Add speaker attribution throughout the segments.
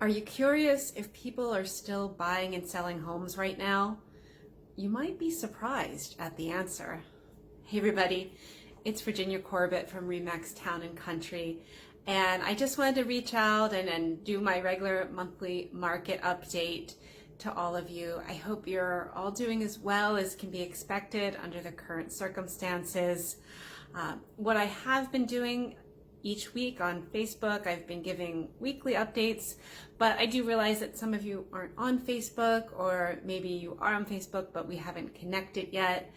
Speaker 1: Are you curious if people are still buying and selling homes right now? You might be surprised at the answer. Hey everybody, it's Virginia Corbett from Remax Town and Country, and I just wanted to reach out and do my regular monthly market update to all of you. I hope you're all doing as well as can be expected under the current circumstances. What I have been doing each week on Facebook, I've been giving weekly updates, but I do realize that some of you aren't on Facebook, or maybe you are on Facebook but we haven't connected yet.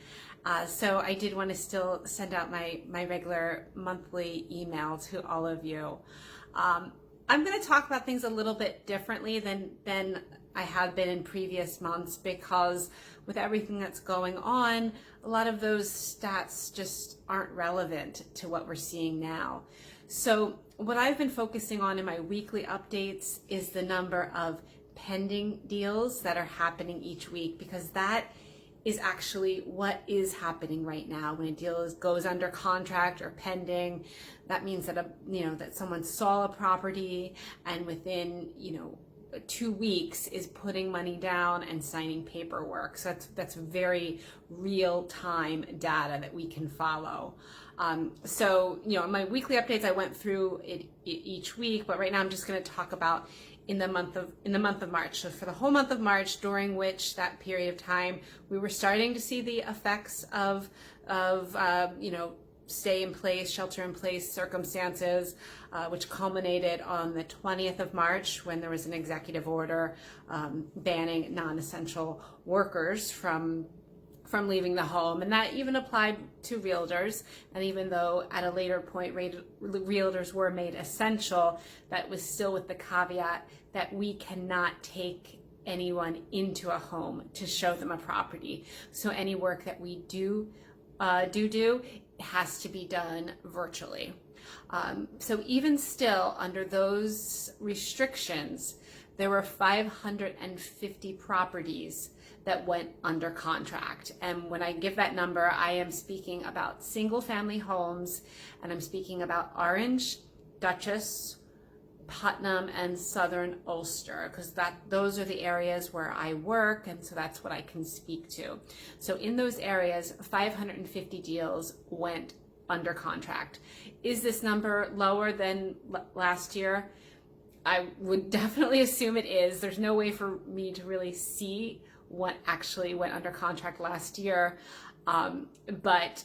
Speaker 1: So I did want to still send out my regular monthly email to all of you. I'm going to talk about things a little bit differently than I have been in previous months, because with everything that's going on, a lot of those stats just aren't relevant to what we're seeing now. So what I've been focusing on in my weekly updates is the number of pending deals that are happening each week, because that is actually what is happening right now. When a deal goes under contract or pending, that means that that someone saw a property and within 2 weeks is putting money down and signing paperwork. So that's very real time data that we can follow. So in my weekly updates, I went through it each week, but right now I'm just going to talk about in the month of March. So for the whole month of March, during which that period of time we were starting to see the effects of stay in place, shelter in place circumstances, which culminated on the 20th of March when there was an executive order banning non-essential workers from leaving the home, and that even applied to realtors. And even though at a later point realtors were made essential, that was still with the caveat that we cannot take anyone into a home to show them a property. So any work that we do has to be done virtually. So even still, under those restrictions, there were 550 properties that went under contract. And when I give that number, I am speaking about single family homes, and I'm speaking about Orange, Dutchess, Putnam, and Southern Ulster, because those are the areas where I work, and so that's what I can speak to. So in those areas, 550 deals went under contract. Is this number lower than last year? I would definitely assume it is. There's no way for me to really see what actually went under contract last year, but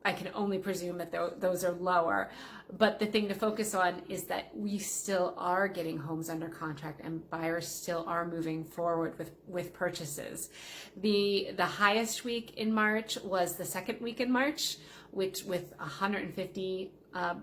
Speaker 1: I can only presume that those are lower. But the thing to focus on is that we still are getting homes under contract, and buyers still are moving forward with purchases. The highest week in March was the second week in March, which with 150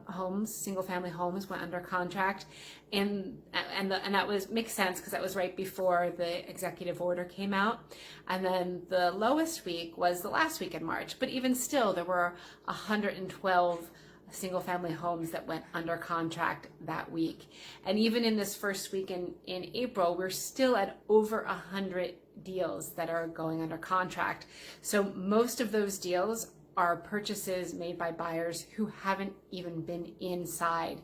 Speaker 1: homes, single family homes, went under contract, and that makes sense because that was right before the executive order came out. And then the lowest week was the last week in March, but even still there were 112 single family homes that went under contract that week. And even in this first week in April, we're still at over 100 deals that are going under contract. So most of those deals are purchases made by buyers who haven't even been inside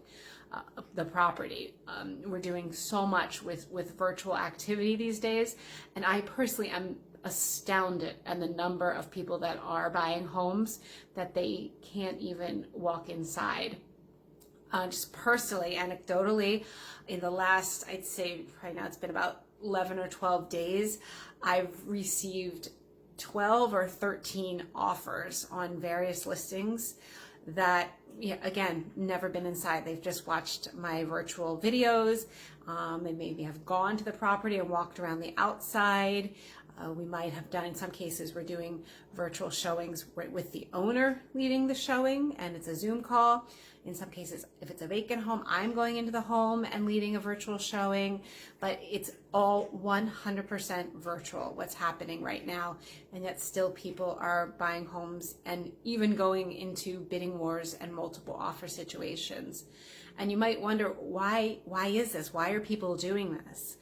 Speaker 1: the property. We're doing so much with virtual activity these days, and I personally am astounded at the number of people that are buying homes that they can't even walk inside. Just personally, anecdotally, in the last, I'd say right now it's been about 11 or 12 days, I've received 12 or 13 offers on various listings that, again, never been inside. They've just watched my virtual videos. They maybe have gone to the property and walked around the outside. We might have done, in some cases, we're doing virtual showings with the owner leading the showing, and it's a Zoom call. In some cases, if it's a vacant home, I'm going into the home and leading a virtual showing, but it's all 100% virtual, what's happening right now. And yet still people are buying homes and even going into bidding wars and multiple offer situations. And you might wonder, why is this? Why are people doing this?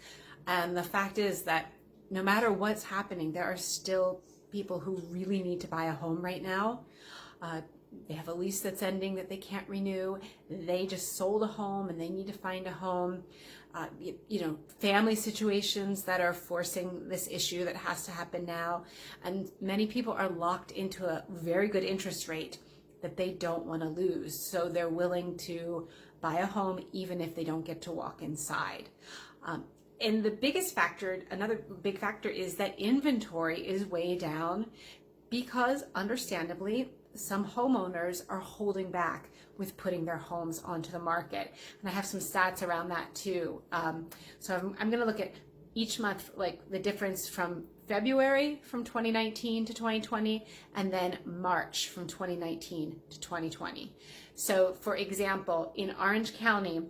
Speaker 1: And the fact is that no matter what's happening, there are still people who really need to buy a home right now. they have a lease that's ending that they can't renew. They just sold a home and they need to find a home. Family situations that are forcing this issue that has to happen now. And many people are locked into a very good interest rate that they don't want to lose. So they're willing to buy a home even if they don't get to walk inside. And the biggest factor, another big factor, is that inventory is way down because, understandably, some homeowners are holding back with putting their homes onto the market. And I have some stats around that too. So I'm going to look at each month, like the difference from February from 2019 to 2020, and then March from 2019 to 2020. So for example, in Orange County,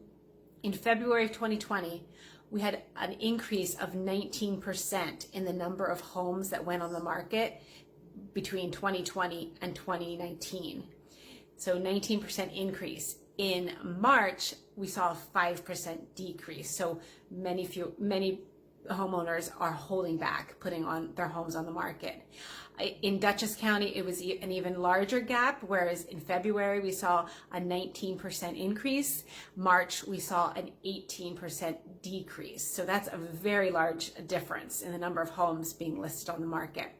Speaker 1: in February of 2020, we had an increase of 19% in the number of homes that went on the market between 2020 and 2019. So 19% increase. In March, we saw a 5% decrease. So many homeowners are holding back, putting on their homes on the market. In Dutchess County, it was an even larger gap, whereas in February, we saw a 19% increase. March, we saw an 18% decrease. So that's a very large difference in the number of homes being listed on the market.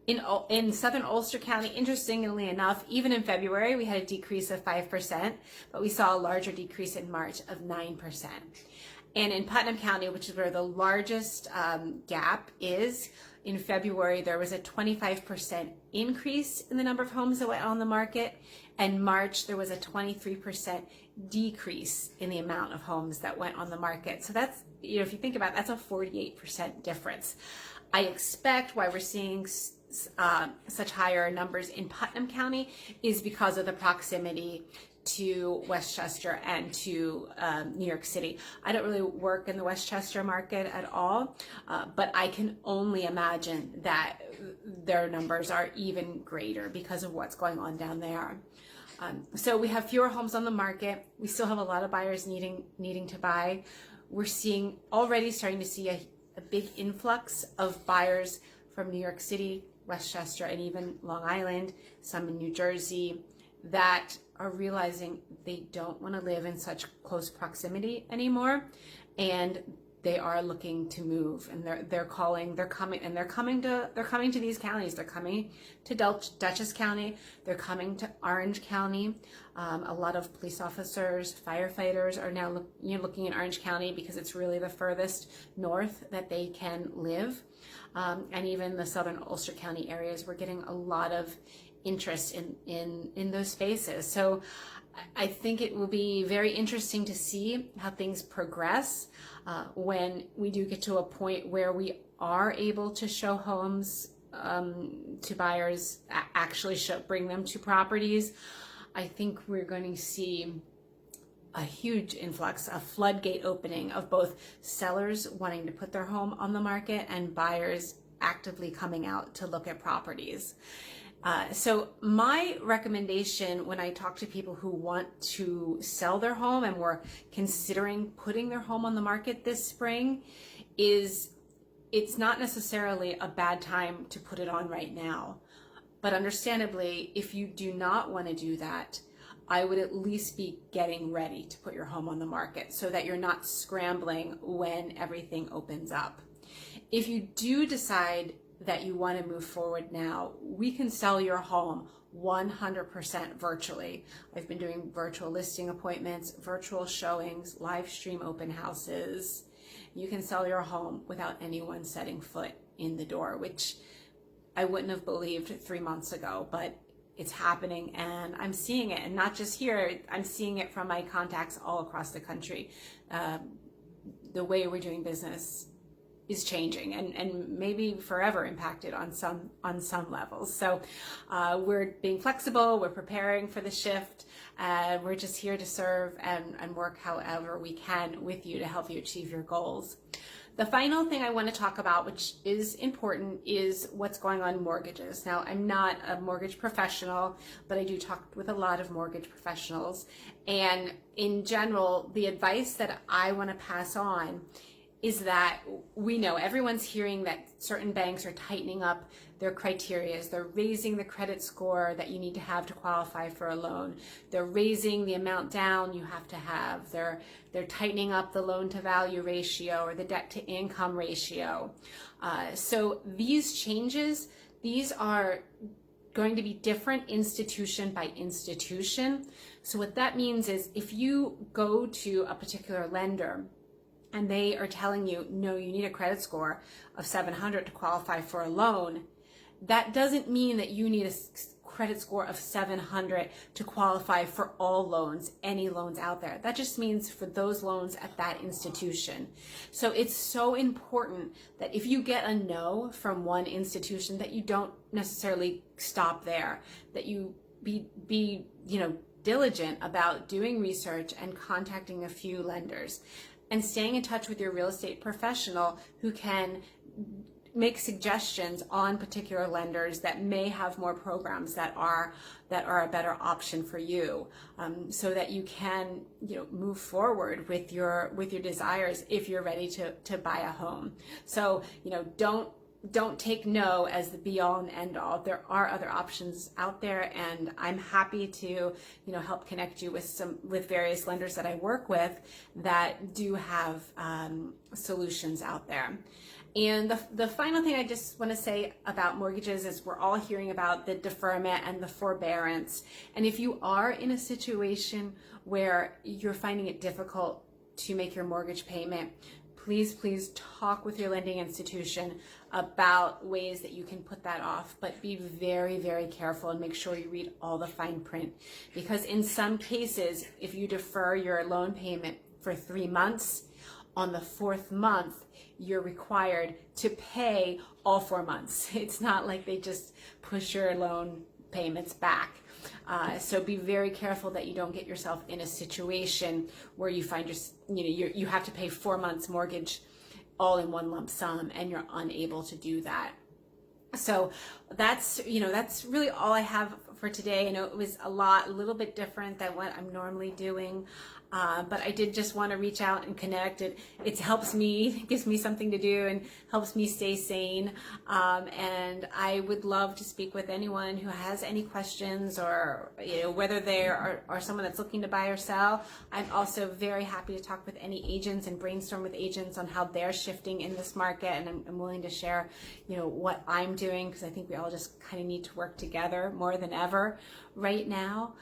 Speaker 1: In Southern Ulster County, interestingly enough, even in February, we had a decrease of 5%, but we saw a larger decrease in March of 9%. And in Putnam County, which is where the largest gap is, in February, there was a 25% increase in the number of homes that went on the market. And March, there was a 23% decrease in the amount of homes that went on the market. So that's, if you think about it, that's a 48% difference. I expect why we're seeing such higher numbers in Putnam County is because of the proximity to Westchester and to New York City. I don't really work in the Westchester market at all, but I can only imagine that their numbers are even greater because of what's going on down there. So we have fewer homes on the market. We still have a lot of buyers needing to buy. We're already starting to see a big influx of buyers from New York City, Westchester, and even Long Island, some in New Jersey, that are realizing they don't want to live in such close proximity anymore, and they are looking to move, and they're coming to these counties. They're coming to Dutchess County. They're coming to Orange County. A lot of police officers, firefighters are now looking in Orange County because it's really the furthest north that they can live, and even the Southern Ulster County areas. We're getting a lot of interest in those spaces. So I think it will be very interesting to see how things progress when we do get to a point where we are able to show homes to buyers, actually bring them to properties. I think we're going to see a huge influx, a floodgate opening of both sellers wanting to put their home on the market and buyers actively coming out to look at properties. So my recommendation when I talk to people who want to sell their home and were considering putting their home on the market this spring is it's not necessarily a bad time to put it on right now. But understandably, if you do not want to do that, I would at least be getting ready to put your home on the market so that you're not scrambling when everything opens up. If you do decide that you want to move forward now, we can sell your home 100% virtually. I've been doing virtual listing appointments, virtual showings, live stream open houses. You can sell your home without anyone setting foot in the door, which I wouldn't have believed 3 months ago, but it's happening and I'm seeing it. And not just here, I'm seeing it from my contacts all across the country. The way we're doing business is changing and maybe forever impacted on some levels. So we're being flexible, we're preparing for the shift, and we're just here to serve and work however we can with you to help you achieve your goals. The final thing I want to talk about, which is important, is what's going on mortgages. Now, I'm not a mortgage professional, but I do talk with a lot of mortgage professionals. And in general, the advice that I want to pass on is that we know everyone's hearing that certain banks are tightening up their criteria. They're raising the credit score that you need to have to qualify for a loan. They're raising the amount down you have to have. They're tightening up the loan to value ratio or the debt to income ratio. So these changes, these are going to be different institution by institution. So what that means is if you go to a particular lender and they are telling you, no, you need a credit score of 700 to qualify for a loan, that doesn't mean that you need a credit score of 700 to qualify for all loans, any loans out there. That just means for those loans at that institution. So it's so important that if you get a no from one institution, that you don't necessarily stop there, that you be diligent about doing research and contacting a few lenders and staying in touch with your real estate professional who can make suggestions on particular lenders that may have more programs that are a better option for you, so that you can move forward with your desires if you're ready to buy a home. So don't take no as the be all and end all. There are other options out there, and I'm happy to help connect you with various lenders that I work with that do have solutions out there. And the final thing I just want to say about mortgages is we're all hearing about the deferment and the forbearance. And if you are in a situation where you're finding it difficult to make your mortgage payment, please talk with your lending institution about ways that you can put that off, but be very, very careful and make sure you read all the fine print. Because in some cases, if you defer your loan payment for 3 months, on the 4th month, you're required to pay all 4 months. It's not like they just push your loan payments back. So be very careful that you don't get yourself in a situation where you find you have to pay 4 months mortgage all in one lump sum and you're unable to do that. So that's really all I have for today. I know it was a little bit different than what I'm normally doing. But I did just want to reach out and connect. It helps me, gives me something to do and helps me stay sane. And I would love to speak with anyone who has any questions or whether they are someone that's looking to buy or sell. I'm also very happy to talk with any agents and brainstorm with agents on how they're shifting in this market. And I'm willing to share, what I'm doing, because I think we all just kind of need to work together more than ever right now.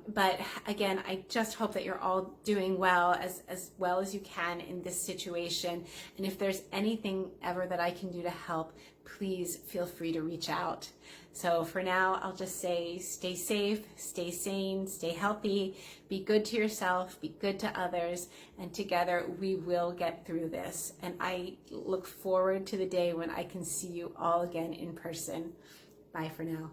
Speaker 1: But again, I just hope that you're all doing well as you can in this situation. And if there's anything ever that I can do to help, please feel free to reach out. So for now, I'll just say stay safe, stay sane, stay healthy, be good to yourself, be good to others, and together we will get through this. And I look forward to the day when I can see you all again in person. Bye for now.